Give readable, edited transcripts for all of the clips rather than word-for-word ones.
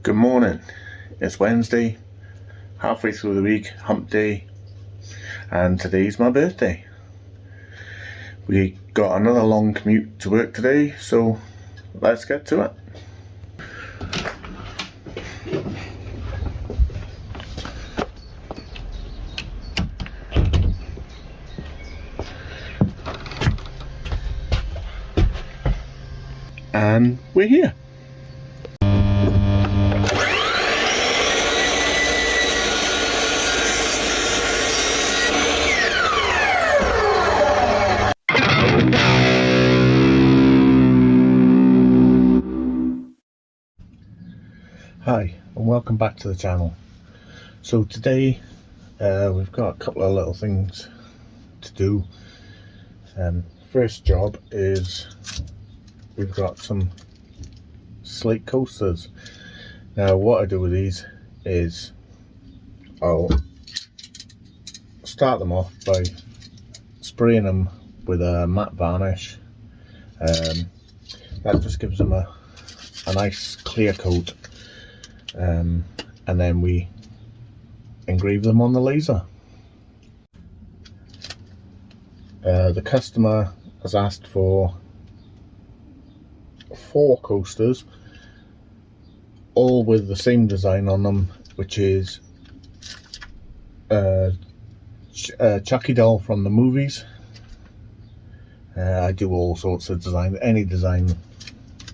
Good morning. It's Wednesday, halfway through the week, hump day, and today's my birthday. We got another long commute to work today, so let's get to it. And we're here. Hi, and welcome back to the channel. So today we've got a couple of little things to do. First job is we've got some Slate Coasters. Now what I do with these is I'll start them off by spraying them with a matte varnish. That just gives them a nice clear coat, and then we engrave them on the laser. The customer has asked for 4 coasters, all with the same design on them, which is Chucky doll from the movies. I do all sorts of design, any design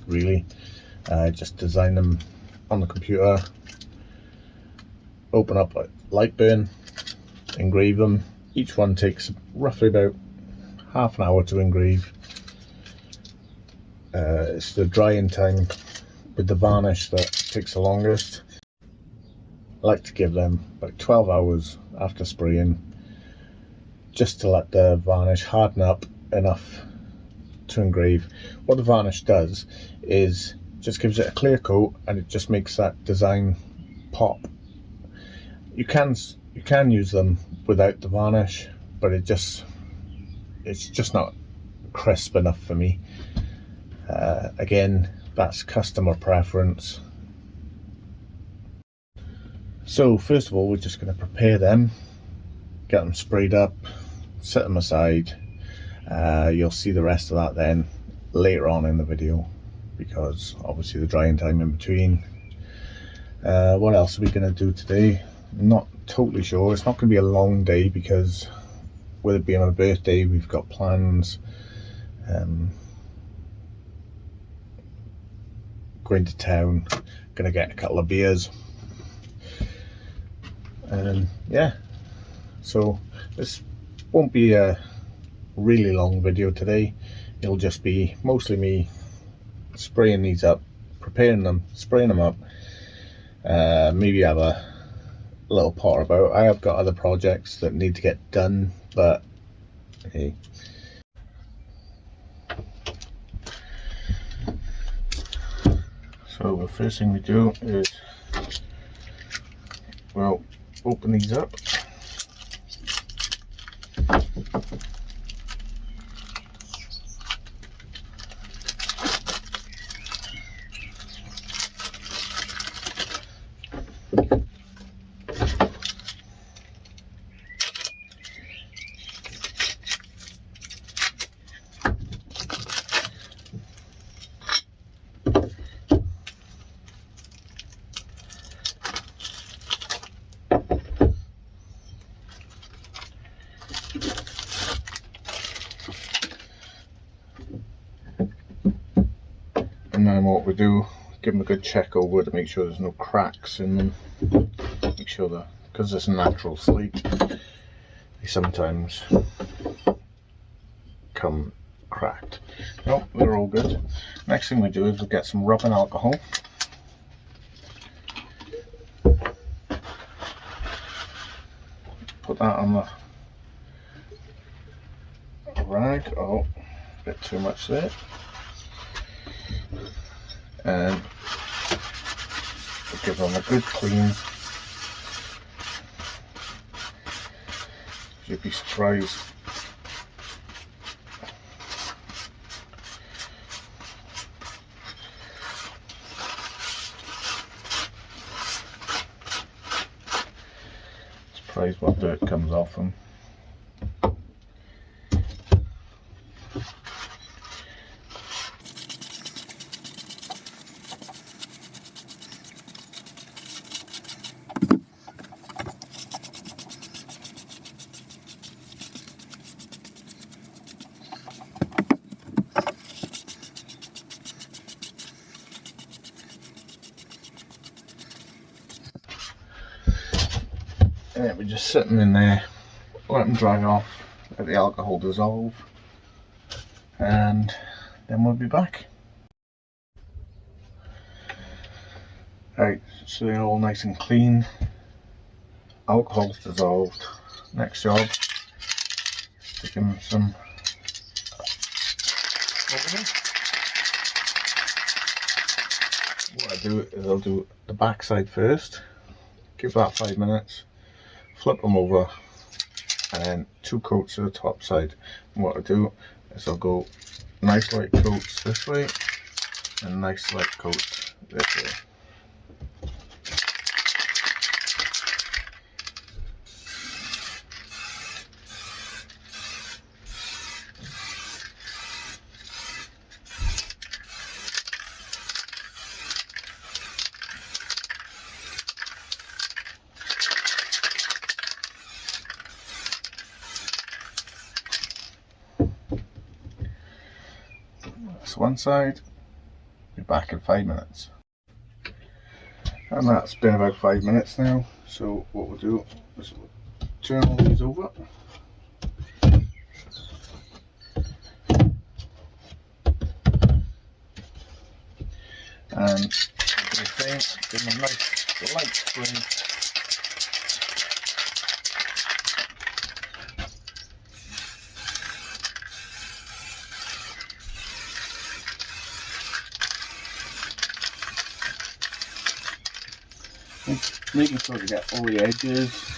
really. Just design them on the computer, open up light burn, engrave them. Each one takes roughly about half an hour to engrave. It's the drying time with the varnish that takes the longest. I like to give them about 12 hours after spraying, just to let the varnish harden up enough to engrave. What the varnish does is just gives it a clear coat, and it just makes that design pop. You can use them without the varnish, but it's just not crisp enough for me. Again, that's customer preference. So first of all, we're just going to prepare them, get them sprayed up, set them aside. You'll see the rest of that then later on in the video, because obviously the drying time in between. What else are we going to do today? I'm not totally sure. It's not going to be a long day, because with it being my birthday, we've got plans. Going to town, gonna get a couple of beers, and yeah, so this won't be a really long video today. It'll just be mostly me spraying these up, preparing them, spraying them up. Maybe have a little potter about. I have got other projects that need to get done, but hey. So the first thing we do is, well, open these up. And then what we do, give them a good check over to make sure there's no cracks in them. Make sure that, because it's a natural slate, they sometimes come cracked. No, they're all good. Next thing we do is we get some rubbing alcohol. Put that on the rag. Oh, a bit too much there. And we'll give them a good clean. You'd be surprised neutralise what dirt comes off them. Yeah, we're just sitting in there, let them dry off, let the alcohol dissolve, and then we'll be back. Right, so they're all nice and clean, alcohol's dissolved. Next job, stick in some oil. What I do is I'll do the back side first, give that 5 minutes, flip them over, and then 2 coats to the top side. And what I do is I'll go nice light coats this way and nice light coats this way. That's one side, be back in 5 minutes. And that's been about 5 minutes now, so what we'll do is we'll turn all these over. And do the same, give them a nice light spray. Making sure to get all the edges.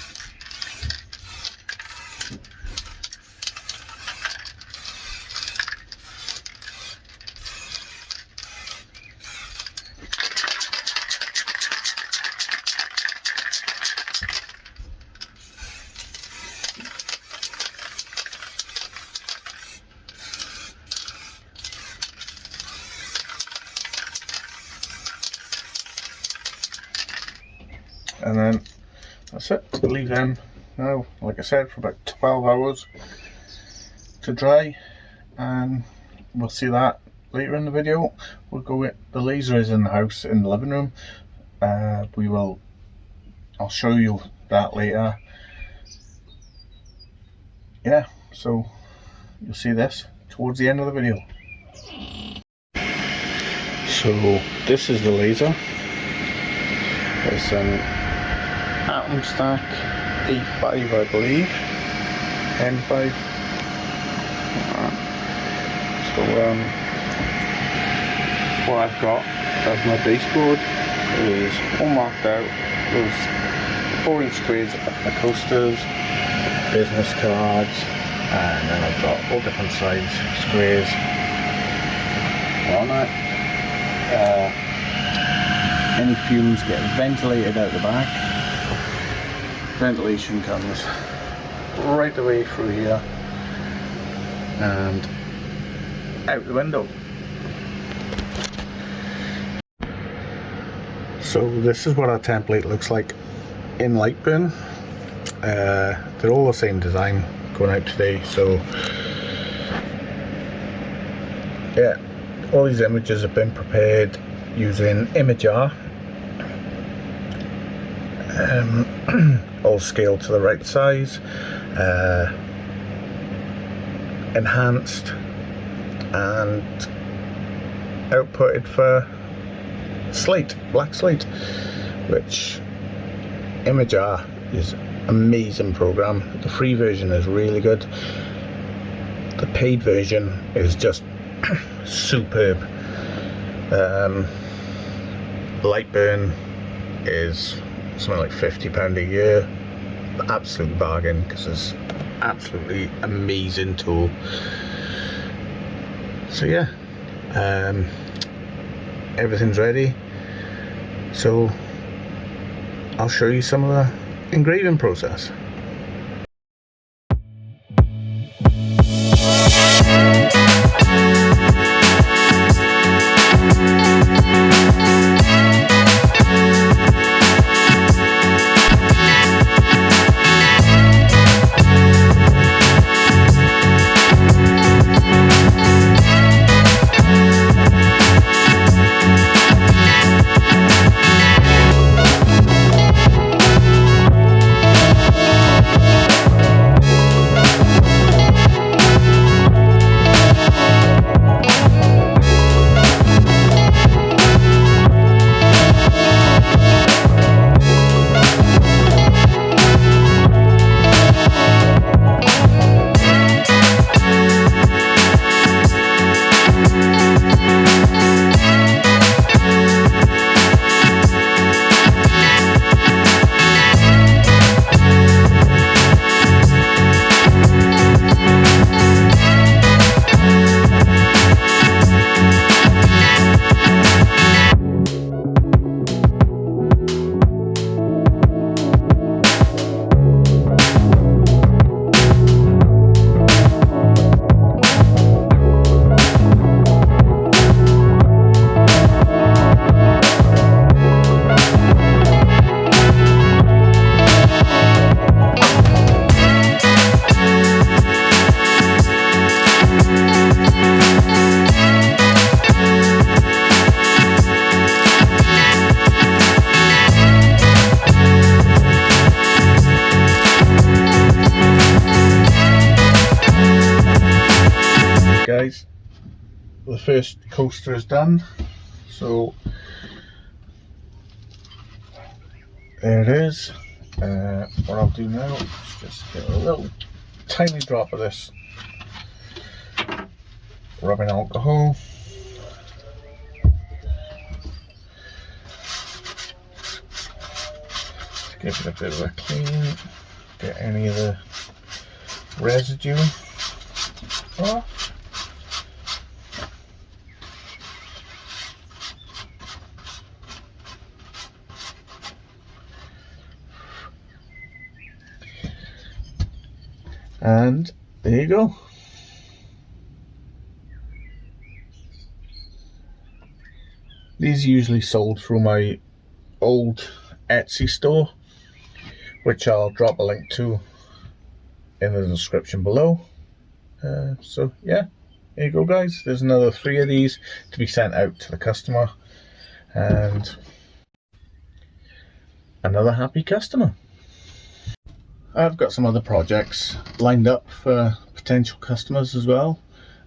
And then that's it, leave them now, like I said, for about 12 hours to dry, and we'll see that later in the video. We'll go with the laser is in the house in the living room. I'll show you that later. Yeah, so you'll see this towards the end of the video. So this is the laser. It's an Atom Stack A5, I believe, N5. So what I've got as my baseboard is all marked out. Those 4-inch squares of the coasters, business cards, and then I've got all different size squares on it. Any fumes get ventilated out the back. Ventilation comes right the way through here and out the window. So this is what our template looks like in Lightburn. They're all the same design going out today, so yeah, all these images have been prepared using Imager, all scaled to the right size, enhanced and outputted for Slate, black Slate, which Imager is an amazing program. The free version is really good. The paid version is just superb. Lightburn is something like £50 a year. Absolute bargain, because it's absolutely amazing tool. So yeah, everything's ready, so I'll show you some of the engraving process. the first coaster is done, so there it is. What I'll do now is just get a little tiny drop of this rubbing alcohol. Give it a bit of a clean, get any of the residue off. And there you go. These are usually sold through my old Etsy store, which I'll drop a link to in the description below. So yeah, there you go guys, there's another 3 of these to be sent out to the customer, and another happy customer. I've got some other projects lined up for potential customers as well.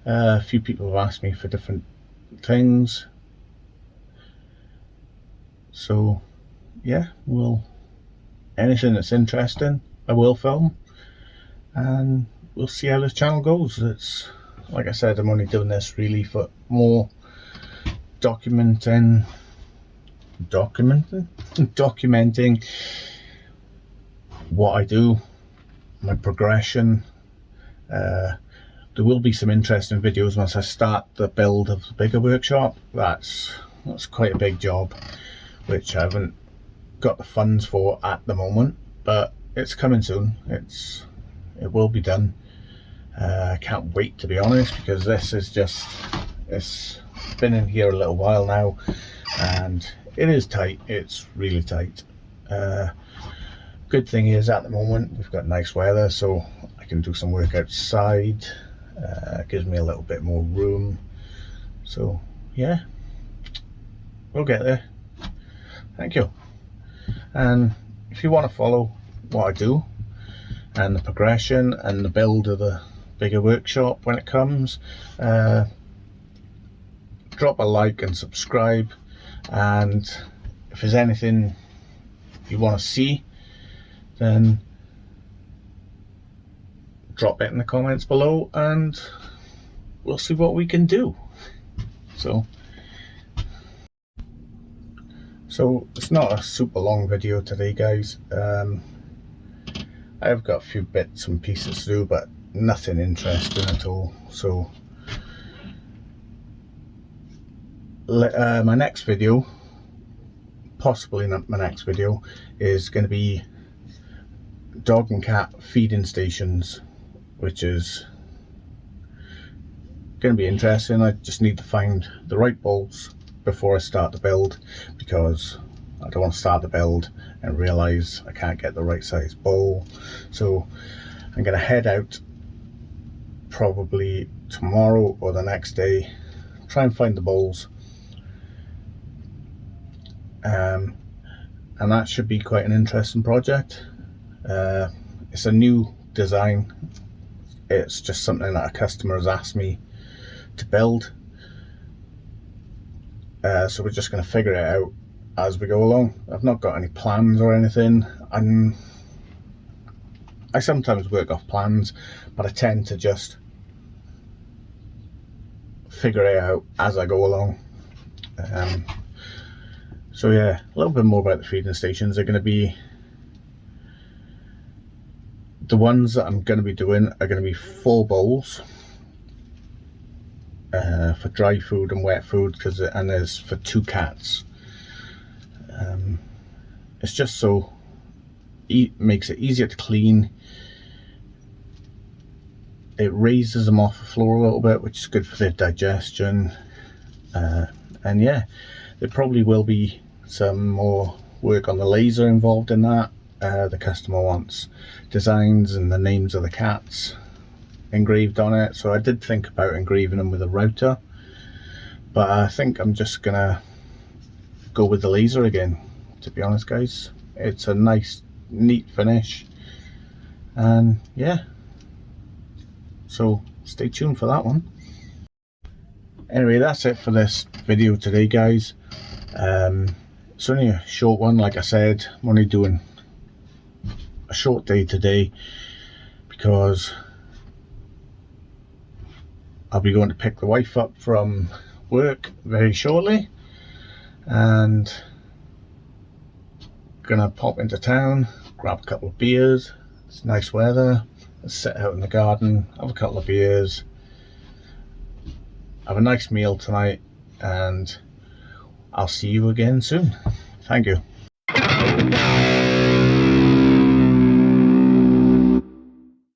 A few people have asked me for different things, so yeah, anything that's interesting I will film, and we'll see how this channel goes. It's like I said, I'm only doing this really for more documenting what I do, my progression. There will be some interesting videos once I start the build of the bigger workshop. That's quite a big job, which I haven't got the funds for at the moment, but it's coming soon. It will be done. I can't wait, to be honest, because this is just, it's been in here a little while now, and it is tight. It's really tight. Good thing is at the moment we've got nice weather, so I can do some work outside. Gives me a little bit more room, so yeah, we'll get there. Thank you. And if you want to follow what I do and the progression and the build of the bigger workshop when it comes, drop a like and subscribe, and if there's anything you want to see, then drop it in the comments below and we'll see what we can do. So it's not a super long video today, guys. I've got a few bits and pieces to do, but nothing interesting at all. So my next video, possibly not my next video, is going to be dog and cat feeding stations, which is going to be interesting. I just need to find the right bowls before I start the build, because I don't want to start the build and realize I can't get the right size bowl. So I'm going to head out probably tomorrow or the next day, try and find the bowls, and that should be quite an interesting project. It's a new design. It's just something that a customer has asked me to build, so we're just going to figure it out as we go along. I've not got any plans or anything. I sometimes work off plans, but I tend to just figure it out as I go along. So yeah, a little bit more about the feeding stations. They're going to be, the ones that I'm going to be doing are going to be 4 bowls for dry food and wet food, and there's for 2 cats. It's just so makes it easier to clean. It raises them off the floor a little bit, which is good for their digestion. And yeah, there probably will be some more work on the laser involved in that. The customer wants designs and the names of the cats engraved on it, so I did think about engraving them with a router, but I think I'm just gonna go with the laser again, to be honest, guys. It's a nice, neat finish, and yeah, so stay tuned for that one. Anyway, that's it for this video today, guys. It's only a short one. Like I said, I'm only doing a short day today because I'll be going to pick the wife up from work very shortly, and gonna pop into town, grab a couple of beers. It's nice weather. Let's sit out in the garden, have a couple of beers, have a nice meal tonight, and I'll see you again soon. Thank you.